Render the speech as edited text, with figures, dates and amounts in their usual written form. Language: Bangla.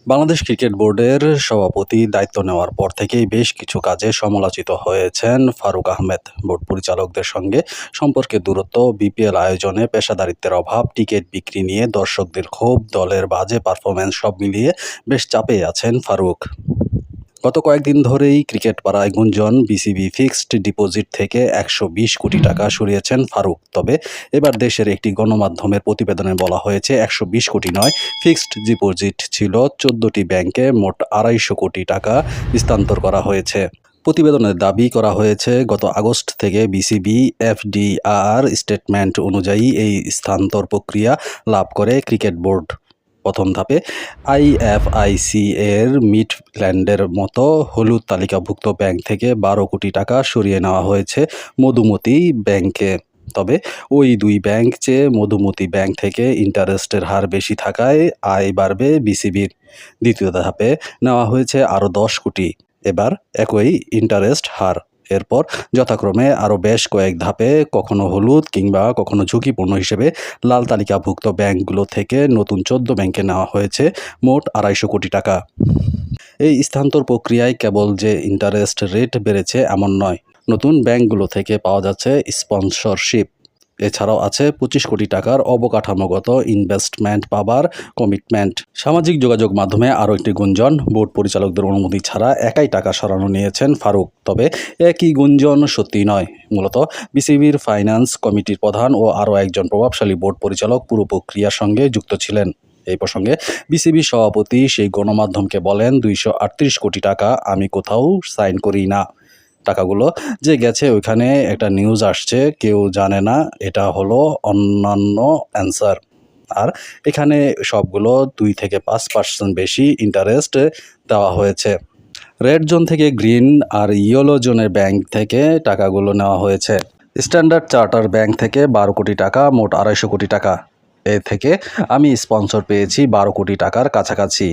বাংলাদেশ ক্রিকেট বোর্ডের সভাপতি দায়িত্ব নেওয়ার পর থেকেই বেশ কিছু কাজে সমালোচিত হয়েছেন ফারুক আহমেদ। বোর্ড পরিচালকদের সঙ্গে সম্পর্কের দূরত্ব, বিপিএল আয়োজনে পেশাদারিত্বের অভাব, টিকিট বিক্রি নিয়ে দর্শকদের ক্ষোভ, দলের বাজে পারফরম্যান্স সব মিলিয়ে বেশ চাপে আছেন ফারুক। গত কয়েকদিন ধরেই ক্রিকেট পাড়ায় গুঞ্জন, বিসিবি ফিক্সড ডিপোজিট থেকে ১২০ কোটি টাকা সরিয়েছেন ফারুক। তবে এবার দেশের একটি গণমাধ্যমের প্রতিবেদনে বলা হয়েছে ১২০ কোটি নয়, ফিক্সড ডিপোজিট ছিল ১৪টি ব্যাংকে, মোট ২৫০ কোটি টাকা স্থানান্তর করা হয়েছে। প্রতিবেদনে দাবি করা হয়েছে, গত আগস্ট থেকে বিসিবি এফডিআর স্টেটমেন্ট অনুযায়ী এই স্থানান্তর প্রক্রিয়া লাভ করে ক্রিকেট বোর্ড। প্রথম ধাপে আইএফআইসি এর মিডল্যান্ডের মতো হলুদ তালিকাভুক্ত ব্যাংক থেকে ১২ কোটি টাকা সরিয়ে নেওয়া হয়েছে মধুমতি ব্যাংকে। তবে ওই দুই ব্যাংক চেয়ে মধুমতি ব্যাংক থেকে ইন্টারেস্টের হার বেশি থাকায় আয় বাড়বে বিসিবির। দ্বিতীয় ধাপে নেওয়া হয়েছে আরও ১০ কোটি, এবার একই ইন্টারেস্ট হার। এরপর যথাক্রমে আরও বেশ কয়েক ধাপে কখনো হলুদ কিংবা কখনো ঝুঁকিপূর্ণ হিসেবে লাল তালিকাভুক্ত ব্যাংকগুলো থেকে নতুন ১৪ ব্যাংকে নেওয়া হয়েছে মোট ২৫০ কোটি টাকা। এই স্থানান্তর প্রক্রিয়ায় কেবল যে ইন্টারেস্ট রেট বেড়েছে এমন নয়, নতুন ব্যাংকগুলো থেকে পাওয়া যাচ্ছে স্পন্সরশিপ। এছাড়াও আছে ২৫ কোটি টাকার অবকাঠামোগত ইনভেস্টমেন্ট পাবার কমিটমেন্ট। সামাজিক যোগাযোগ মাধ্যমে আরও একটি গুঞ্জন, বোর্ড পরিচালকদের অনুমতি ছাড়া একাই টাকা সরানো নিয়েছেন ফারুক। তবে একই গুঞ্জন সত্যি নয়। মূলত বিসিবির ফাইন্যান্স কমিটির প্রধান ও আরও একজন প্রভাবশালী বোর্ড পরিচালক পুরো প্রক্রিয়ার সঙ্গে যুক্ত ছিলেন। এই প্রসঙ্গে বিসিবি সভাপতি সেই গণমাধ্যমকে বলেন, ২৩৮ কোটি টাকা আমি কোথাও সাইন করি না। টাকাগুলো যে গেছে ওইখানে একটা নিউজ আসছে, কেউ জানে না, এটা হলো অন্যান্য অ্যান্সার। আর এখানে সবগুলো ২ থেকে ৫% বেশি ইন্টারেস্ট দেওয়া হয়েছে। রেড জোন থেকে গ্রিন আর ইয়েলো জোনের ব্যাংক থেকে টাকাগুলো নেওয়া হয়েছে। স্ট্যান্ডার্ড চার্টার ব্যাংক থেকে ১২ কোটি টাকা, মোট ২৫০ কোটি টাকা। এ থেকে আমি স্পন্সর পেয়েছি ১২ কোটি টাকার কাছাকাছি।